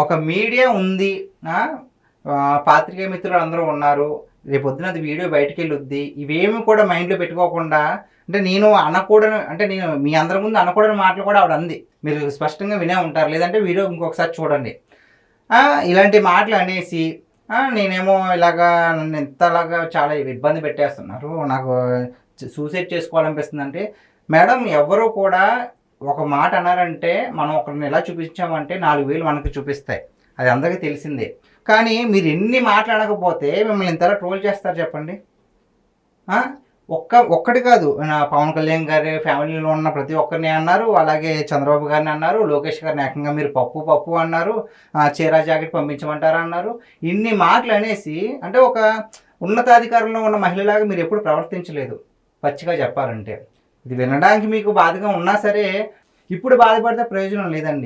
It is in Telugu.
ఒక మీడియా ఉంది, పాత్రికేయ మిత్రులు అందరూ ఉన్నారు, రేపొద్దున అది వీడియో బయటికి వెళ్ళొద్ది, ఇవేమి కూడా మైండ్లో పెట్టుకోకుండా, అంటే నేను అనకూడని, అంటే నేను మీ అందరి ముందు అనకూడని మాటలు కూడా ఆవిడ అంది. మీరు స్పష్టంగా వినే ఉంటారు, లేదంటే వీడియో ఇంకొకసారి చూడండి. ఇలాంటి మాటలు అనేసి నేనేమో ఇలాగా నన్ను ఎంతలాగా చాలా ఇబ్బంది పెట్టేస్తున్నారు, నాకు సూసైడ్ చేసుకోవాలనిపిస్తుంది. అంటే మేడం, ఎవరు కూడా ఒక మాట అన్నారంటే మనం ఒకరిని ఎలా చూపించామంటే 4,000 మనకి చూపిస్తాయి, అది అందరికీ తెలిసిందే. కానీ మీరు ఎన్ని మాట్లాడకపోతే మిమ్మల్ని ఇంతలా ట్రోల్ చేస్తారు చెప్పండి. ఒక్కటి కాదు, పవన్ కళ్యాణ్ గారి ఫ్యామిలీలో ఉన్న ప్రతి ఒక్కరిని అన్నారు, అలాగే చంద్రబాబు గారిని అన్నారు, లోకేష్ గారిని ఏకంగా మీరు పప్పు అన్నారు, చీరా జాకెట్ పంపించమంటారా అన్నారు. ఇన్ని మాటలు అనేసి, అంటే ఒక ఉన్నతాధికారంలో ఉన్న మహిళలాగా మీరు ఎప్పుడు ప్రవర్తించలేదు పచ్చిగా చెప్పాలంటే. ఇది వినడానికి మీకు బాధగా ఉన్నా సరే ఇప్పుడు బాధపడితే ప్రయోజనం లేదండి.